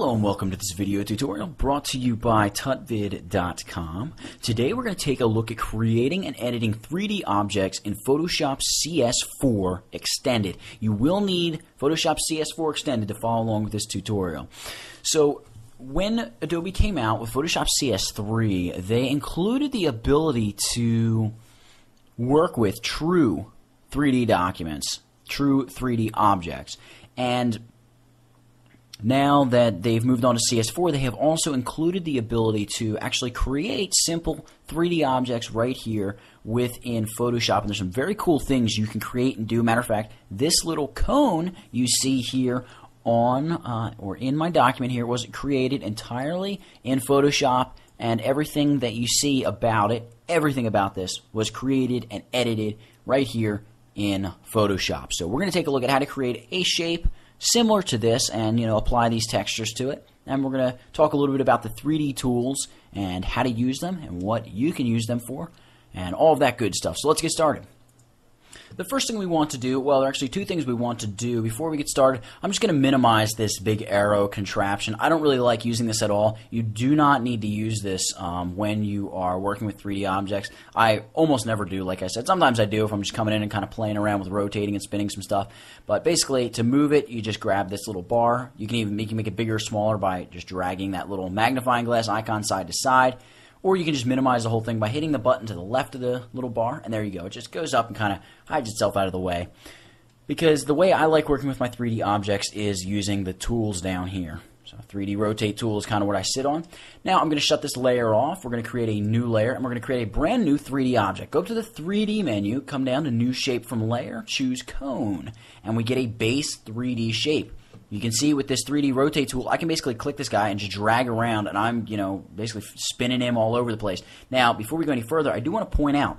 Hello and welcome to this video tutorial brought to you by tutvid.com. Today we're going to take a look at creating and editing 3D objects in Photoshop CS4 Extended. You will need Photoshop CS4 Extended to follow along with this tutorial. So when Adobe came out with Photoshop CS3, they included the ability to work with true 3D documents, true 3D objects. And now that they've moved on to CS4, they have also included the ability to actually create simple 3D objects right here within Photoshop. And there's some very cool things you can create and do. Matter of fact, this little cone you see here on or in my document here was created entirely in Photoshop, and everything that you see about it, everything about this was created and edited right here in Photoshop. So we're going to take a look at how to create a shape similar to this and apply these textures to it. And we're going to talk a little bit about the 3D tools and how to use them and what you can use them for and all of that good stuff. So let's get started. The first thing we want to do, well, there are actually two things we want to do before we get started. I'm just going to minimize this big arrow contraption. I don't really like using this at all. You do not need to use this when you are working with 3D objects. I almost never do, like I said. Sometimes I do if I'm just coming in and kind of playing around with rotating and spinning some stuff. But basically, to move it, you just grab this little bar. You can make it bigger or smaller by just dragging that little magnifying glass icon side to side. Or you can just minimize the whole thing by hitting the button to the left of the little bar, and there you go. It just goes up and kind of hides itself out of the way. Because the way I like working with my 3D objects is using the tools down here. So 3D Rotate tool is kind of what I sit on. Now I'm going to shut this layer off. We're going to create a new layer, and we're going to create a brand new 3D object. Go up to the 3D menu, come down to New Shape from Layer, choose Cone, and we get a base 3D shape. You can see with this 3D Rotate tool, I can basically click this guy and just drag around, and I'm, basically spinning him all over the place. Now, before we go any further, I do want to point out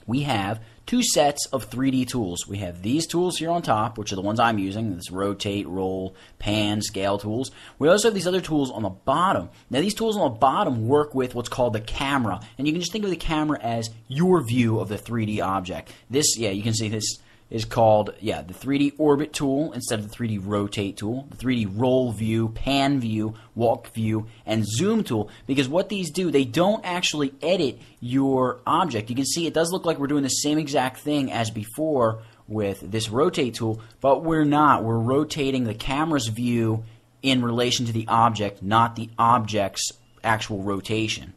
we have two sets of 3D tools. We have these tools here on top, which are the ones I'm using, this Rotate, Roll, Pan, Scale tools. We also have these other tools on the bottom. Now, these tools on the bottom work with what's called the camera, and you can just think of the camera as your view of the 3D object. This, you can see this is called, the 3D Orbit tool instead of the 3D Rotate tool, the 3D Roll View, Pan View, Walk View, and Zoom tool, because what these do, they don't actually edit your object. You can see it does look like we're doing the same exact thing as before with this Rotate tool, but we're not. We're rotating the camera's view in relation to the object, not the object's actual rotation.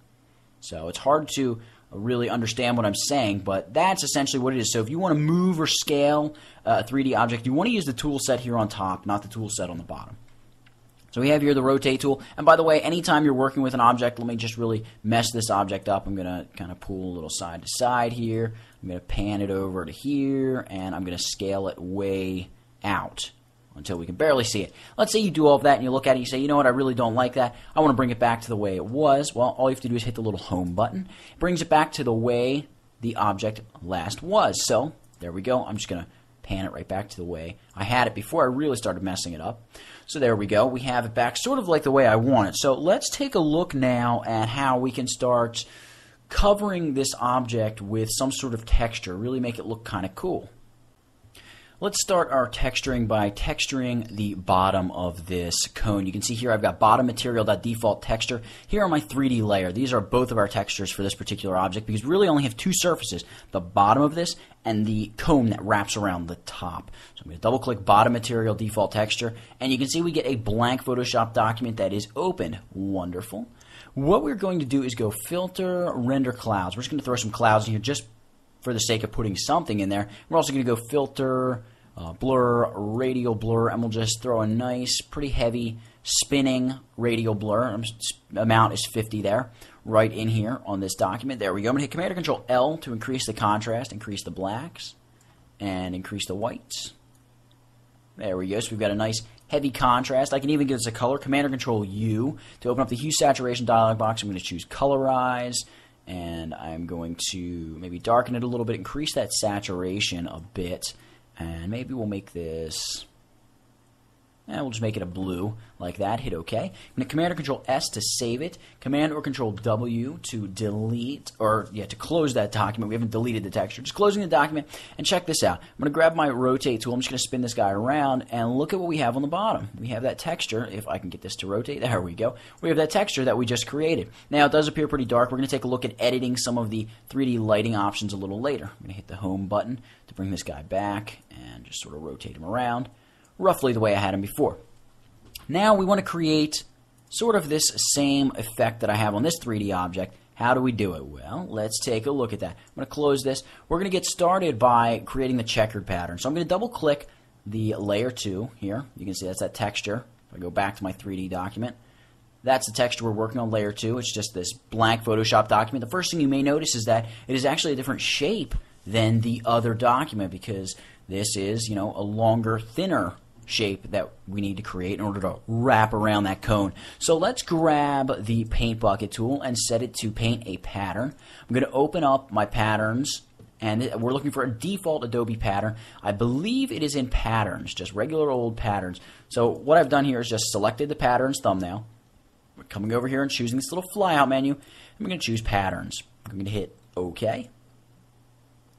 So it's hard to really understand what I'm saying, but that's essentially what it is. So if you want to move or scale a 3D object, you want to use the tool set here on top, not the tool set on the bottom. So we have here the Rotate tool. And by the way, anytime you're working with an object, let me just really mess this object up. I'm going to kind of pull a little side to side here. I'm going to pan it over to here, and I'm going to scale it way out until we can barely see it. Let's say you do all of that and you look at it and you say, you know what, I really don't like that. I want to bring it back to the way it was. Well, all you have to do is hit the little home button. It brings it back to the way the object last was. So there we go. I'm just going to pan it right back to the way I had it before I really started messing it up. So there we go. We have it back sort of like the way I want it. So let's take a look now at how we can start covering this object with some sort of texture, really make it look kind of cool. Let's start our texturing by texturing the bottom of this cone. You can see here I've got bottom material.default texture. Here are my 3D layer. These are both of our textures for this particular object because we really only have two surfaces, the bottom of this and the cone that wraps around the top. So I'm going to double click bottom material default texture, and you can see we get a blank Photoshop document that is opened. Wonderful. What we're going to do is go filter, render clouds. We're just going to throw some clouds in here just for the sake of putting something in there. We're also going to go filter, blur, radial blur, and we'll just throw a nice, pretty heavy spinning radial blur. Amount is 50 there, right in here on this document. There we go. I'm going to hit Command or Control L to increase the contrast, increase the blacks, and increase the whites. There we go. So we've got a nice heavy contrast. I can even give this a color. Command or Control U to open up the Hue Saturation dialog box. I'm going to choose Colorize. And I'm going to maybe darken it a little bit, increase that saturation a bit, and maybe we'll make this And we'll just make it a blue like that. Hit OK. I'm going to Command or Control S to save it. Command or Control W to delete, or to close that document. We haven't deleted the texture. Just closing the document. And check this out. I'm going to grab my rotate tool. I'm just going to spin this guy around and look at what we have on the bottom. We have that texture. If I can get this to rotate, there we go. We have that texture that we just created. Now it does appear pretty dark. We're going to take a look at editing some of the 3D lighting options a little later. I'm going to hit the home button to bring this guy back and just sort of rotate him around, roughly the way I had him before. Now we want to create sort of this same effect that I have on this 3D object. How do we do it? Well, let's take a look at that. I'm going to close this. We're going to get started by creating the checkered pattern. So I'm going to double click the layer 2 here. You can see that's that texture. If I go back to my 3D document, that's the texture we're working on, layer 2. It's just this blank Photoshop document. The first thing you may notice is that it is actually a different shape than the other document, because this is, a longer, thinner shape that we need to create in order to wrap around that cone. So let's grab the paint bucket tool and set it to paint a pattern. I'm going to open up my patterns, and we're looking for a default Adobe pattern. I believe it is in patterns, just regular old patterns. So what I've done here is just selected the patterns thumbnail. We're coming over here and choosing this little flyout menu. I'm going to choose patterns. I'm going to hit OK.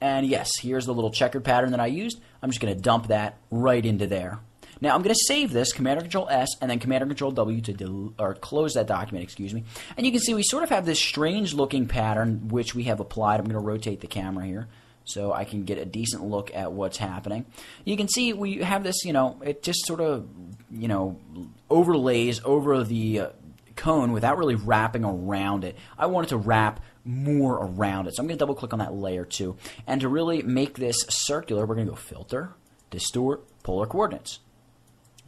And yes, here's the little checkered pattern that I used. I'm just going to dump that right into there. Now I'm going to save this, Command or Control S, and then Command or Control W to close that document, excuse me. And you can see we sort of have this strange looking pattern which we have applied. I'm going to rotate the camera here so I can get a decent look at what's happening. You can see we have this, it just sort of, overlays over the cone without really wrapping around it. I want it to wrap more around it. So I'm going to double click on that layer 2. And to really make this circular, we're going to go Filter, Distort, Polar Coordinates.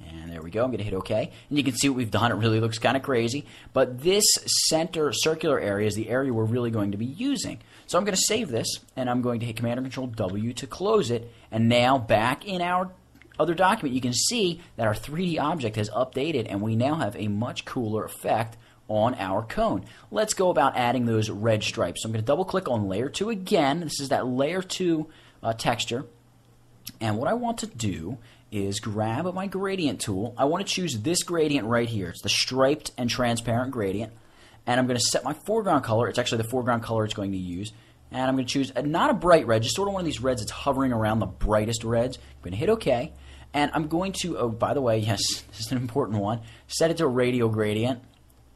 And there we go. I'm going to hit OK. And you can see what we've done. It really looks kind of crazy. But this center circular area is the area we're really going to be using. So I'm going to save this, and I'm going to hit Command or Control W to close it. And now back in our other document, you can see that our 3D object has updated, and we now have a much cooler effect on our cone. Let's go about adding those red stripes. So I'm going to double click on layer 2 again. This is that layer 2 texture. And what I want to do is grab my gradient tool. I want to choose this gradient right here. It's the striped and transparent gradient. And I'm going to set my foreground color. It's actually the foreground color it's going to use. And I'm going to choose not a bright red, just sort of one of these reds that's hovering around the brightest reds. I'm going to hit OK. And I'm going to, oh, by the way, yes, this is an important one, set it to a radial gradient.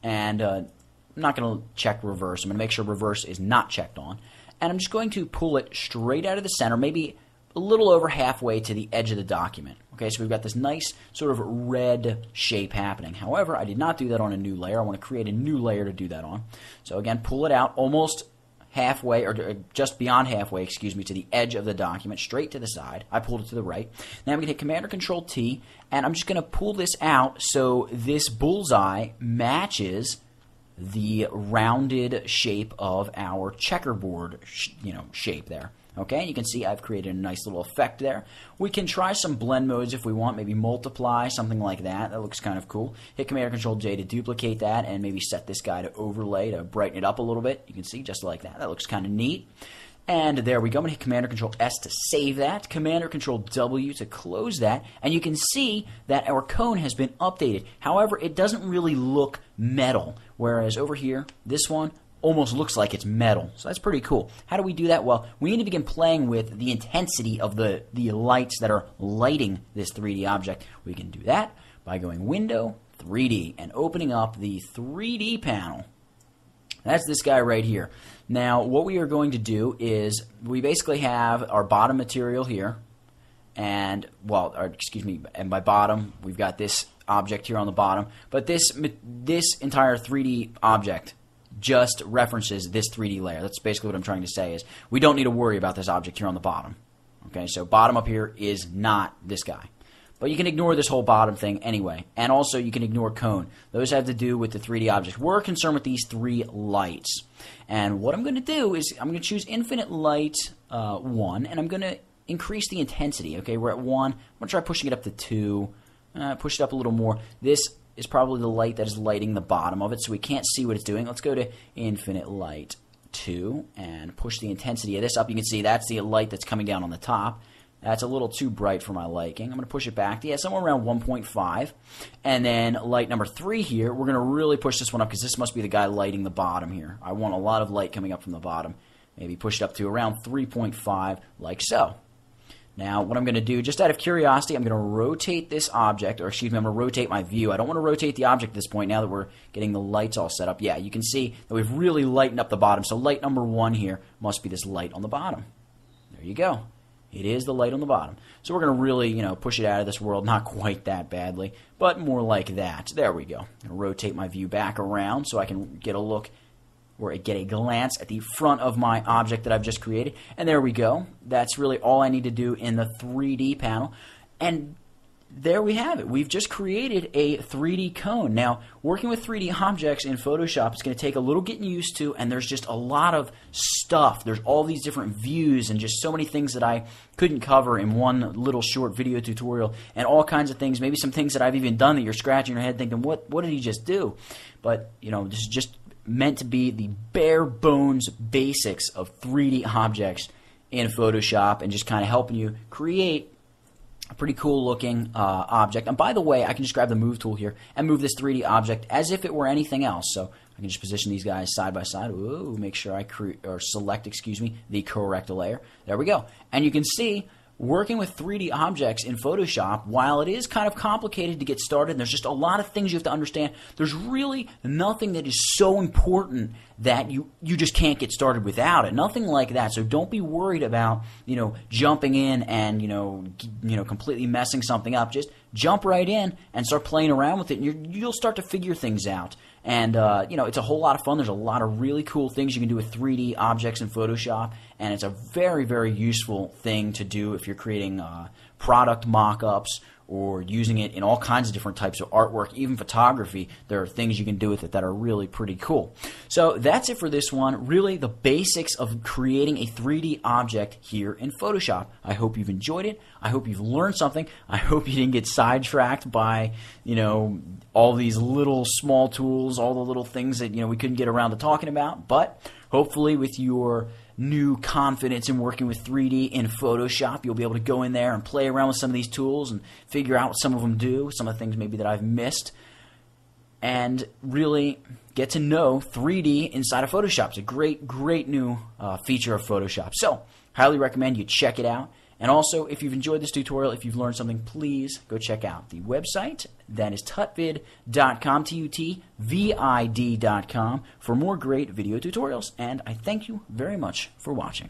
And I'm not going to check reverse. I'm going to make sure reverse is not checked on. And I'm just going to pull it straight out of the center, maybe a little over halfway to the edge of the document. Okay, so we've got this nice sort of red shape happening. However, I did not do that on a new layer. I want to create a new layer to do that on. So again, pull it out almost halfway, or just beyond halfway, excuse me, to the edge of the document, straight to the side. I pulled it to the right. Now I'm going to hit Command or Control T, and I'm just going to pull this out so this bullseye matches the rounded shape of our checkerboard, shape there. Okay, you can see I've created a nice little effect there. We can try some blend modes if we want, maybe multiply, something like that. That looks kind of cool. Hit Command or Control J to duplicate that, and maybe set this guy to overlay to brighten it up a little bit. You can see just like that. That looks kind of neat. And there we go. I'm going to hit Command or Control S to save that, Command or Control W to close that, and you can see that our cone has been updated. However, it doesn't really look metal, whereas over here, this one almost looks like it's metal. So that's pretty cool. How do we do that? Well, we need to begin playing with the intensity of the lights that are lighting this 3D object. We can do that by going Window, 3D, and opening up the 3D panel. That's this guy right here. Now, what we are going to do is we basically have our bottom material here, and, and by bottom, we've got this object here on the bottom, but this entire 3D object just references this 3D layer. That's basically what I'm trying to say, is we don't need to worry about this object here on the bottom. Okay, so bottom up here is not this guy. But you can ignore this whole bottom thing anyway. And also you can ignore cone. Those have to do with the 3D object. We're concerned with these 3 lights. And what I'm going to do is I'm going to choose Infinite Light 1, and I'm going to increase the intensity. Okay, we're at 1. I'm going to try pushing it up to 2. Push it up a little more. This is probably the light that is lighting the bottom of it, so we can't see what it's doing. Let's go to Infinite Light 2 and push the intensity of this up. You can see that's the light that's coming down on the top. That's a little too bright for my liking. I'm going to push it back to, yeah, somewhere around 1.5. And then light number 3 here, we're going to really push this one up because this must be the guy lighting the bottom here. I want a lot of light coming up from the bottom. Maybe push it up to around 3.5, like so. Now, what I'm going to do, just out of curiosity, I'm going to rotate this object, or excuse me, I'm going to rotate my view. I don't want to rotate the object at this point now that we're getting the lights all set up. Yeah, you can see that we've really lightened up the bottom. So light number 1 here must be this light on the bottom. There you go. It is the light on the bottom. So we're going to really, push it out of this world. Not quite that badly, but more like that. There we go. I'm going to rotate my view back around so I can get a look or get a glance at the front of my object that I've just created. And there we go. That's really all I need to do in the 3D panel. And there we have it. We've just created a 3D cone. Now, working with 3D objects in Photoshop is going to take a little getting used to, and there's just a lot of stuff. There's all these different views and just so many things that I couldn't cover in one little short video tutorial, and all kinds of things, maybe some things that I've even done that you're scratching your head thinking, what did he just do? But, this is just meant to be the bare bones basics of 3D objects in Photoshop and just kind of helping you create a pretty cool looking object. And by the way, I can just grab the move tool here and move this 3D object as if it were anything else. So I can just position these guys side by side. Ooh, make sure I select, the correct layer. There we go. And you can see, working with 3D objects in Photoshop, while it is kind of complicated to get started, and there's just a lot of things you have to understand, there's really nothing that is so important that you just can't get started without it. Nothing like that. So don't be worried about, jumping in and, completely messing something up. Just jump right in and start playing around with it, and you'll start to figure things out. And, it's a whole lot of fun. There's a lot of really cool things you can do with 3D objects in Photoshop, and it's a very, very useful thing to do if you're creating product mock-ups or using it in all kinds of different types of artwork, even photography. There are things you can do with it that are really pretty cool. So that's it for this one. Really the basics of creating a 3D object here in Photoshop. I hope you've enjoyed it. I hope you've learned something. I hope you didn't get sidetracked by, all these little small tools, all the little things that, we couldn't get around to talking about. But hopefully with your new confidence in working with 3D in Photoshop, you'll be able to go in there and play around with some of these tools and figure out what some of them do, some of the things maybe that I've missed, and really get to know 3D inside of Photoshop. It's a great, great new feature of Photoshop. So, highly recommend you check it out. And also, if you've enjoyed this tutorial, if you've learned something, please go check out the website. That is tutvid.com, tutvid.com, for more great video tutorials. And I thank you very much for watching.